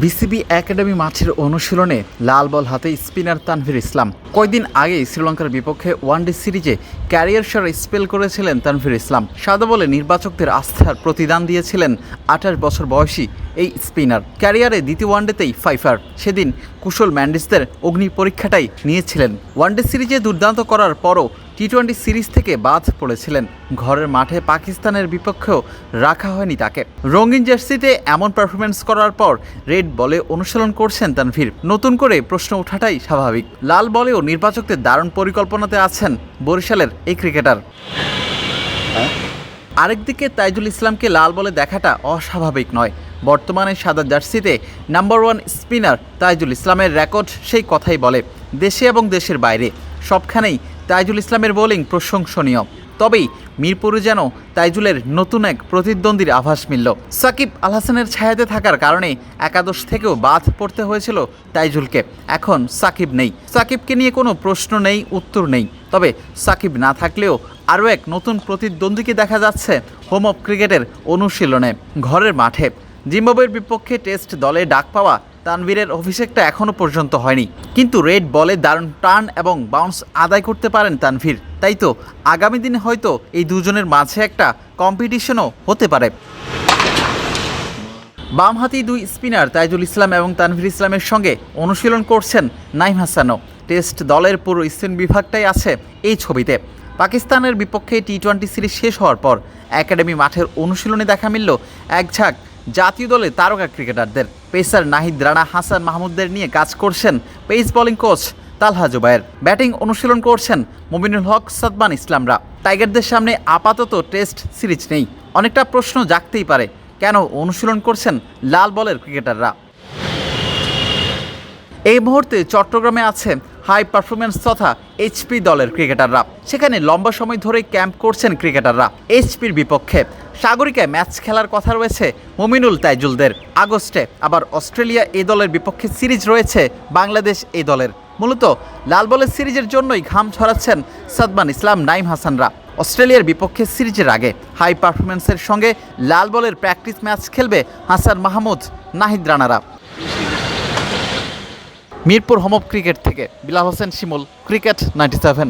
BCB academy মাঠের অনুশীলনে লাল বল হাতে স্পিনার তানভীর ইসলাম। কয়েকদিন আগেই শ্রীলঙ্কার বিপক্ষে ওয়ানডে সিরিজে ক্যারিয়ার সেরা স্পেল করেছিলেন তানভীর ইসলাম। সাদা বলে নির্বাচকদের আস্থার প্রতিদান দিয়েছিলেন 28 বছর বয়সী এই স্পিনার। ক্যারিয়ারে দ্বিতীয় ওয়ানডেতেই ফাইফার। সেদিন কুশল ম্যান্ডিসদের অগ্নি পরীক্ষাটাই নিয়েছিলেন। ওয়ানডে সিরিজে দুর্দান্ত করার পরও টি-20 সিরিজ থেকে বাদ পড়েছিলেন। ঘরের মাঠে পাকিস্তানের বিপক্ষেও রাখা হয়নি তাকে। রঙিন জার্সিতে এমন পারফরমেন্স করার পর রেড বলে অনুশীলন করছেন তানভীর। নতুন করে প্রশ্ন ওঠাটাই স্বাভাবিক। লাল বলেও নির্বাচকদের দারুণ পরিকল্পনাতে আছেন বরিশালের এই ক্রিকেটার। আরেকদিকে তাইজুল ইসলামকে লাল বলে দেখাটা অস্বাভাবিক নয়। বর্তমানে সাদা জার্সিতে নাম্বার 1 স্পিনার তাইজুল ইসলামের রেকর্ড সেই কথাই বলে। দেশে এবং দেশের বাইরে সবখানেই তাইজুল ইসলামের বোলিং প্রশংসনীয়। তবেই মিরপুরে যেন তাইজুলের নতুন এক প্রতিদ্বন্দ্বীর আভাস মিলল। সাকিব আল হাসানের ছায়াতে থাকার কারণে একাদশ থেকেও বাদ পড়তে হয়েছিল তাইজুলকে। এখন সাকিব নেই, সাকিবকে নিয়ে কোনো প্রশ্ন নেই, উত্তর নেই। তবে সাকিব না থাকলেও আরও এক নতুন প্রতিদ্বন্দ্বীকে দেখা যাচ্ছে হোম অফ ক্রিকেটের অনুশীলনে। ঘরের মাঠে জিম্বাবুয়ের বিপক্ষে টেস্ট দলে ডাক পাওয়া তানভীরের অভিষেকটা এখনও পর্যন্ত হয়নি, কিন্তু রেড বলে দারুণ টার্ন এবং বাউন্স আদায় করতে পারেন তানভীর। তাই তো আগামী দিনে হয়তো এই দুজনের মাঝে একটা কম্পিটিশনও হতে পারে। বামহাতি দুই স্পিনার তাইজুল ইসলাম এবং তানভীর ইসলামের সঙ্গে অনুশীলন করছেন নাইম হাসানও। টেস্ট দলের পুরো স্পিন বিভাগটাই আছে এই ছবিতে। পাকিস্তানের বিপক্ষে টি-20 সিরিজ শেষ হওয়ার পর একাডেমি মাঠের অনুশীলনে দেখা মিলল এক ঝাঁক জাতীয় দলের তারকা ক্রিকেটারদের। পেসার নাহিদ রানা, হাসান মাহমুদদের নিয়ে কাজ করছেন পেস বোলিং কোচ তালহা জুবায়ের। ব্যাটিং অনুশীলন করছেন মুমিনুল হক, সাদমান ইসলামরা। টাইগারদের সামনে আপাতত টেস্ট সিরিজ নেই। অনেকটা প্রশ্ন জাগতেই পারে, কেন অনুশীলন করছেন লাল বলের ক্রিকেটাররা? এই মুহূর্তে চট্টগ্রামে আছে হাই পারফরমেন্স তথা এইচপি দলের ক্রিকেটাররা। সেখানে লম্বা সময় ধরে ক্যাম্প করছেন ক্রিকেটাররা এইচপির বিপক্ষে। সাগরিকায় ম্যাচ খেলার কথা রয়েছে মুমিনুল তাইজুলদের। আগস্টে আবার অস্ট্রেলিয়া এই দলের বিপক্ষে সিরিজ রয়েছে বাংলাদেশ এই দলের। মূলত লাল বলের সিরিজের জন্যই ঘাম ছড়াচ্ছেন সাদমান ইসলাম, নাইম হাসানরা। অস্ট্রেলিয়ার বিপক্ষে সিরিজের আগে হাই পারফরমেন্সের সঙ্গে লাল বলের প্র্যাকটিস ম্যাচ খেলবে হাসান মাহমুদ, নাহিদ রানারা। মিরপুর হোম অফ ক্রিকেট থেকে বিলাল হোসেন শিমুল, ক্রিকেট 97।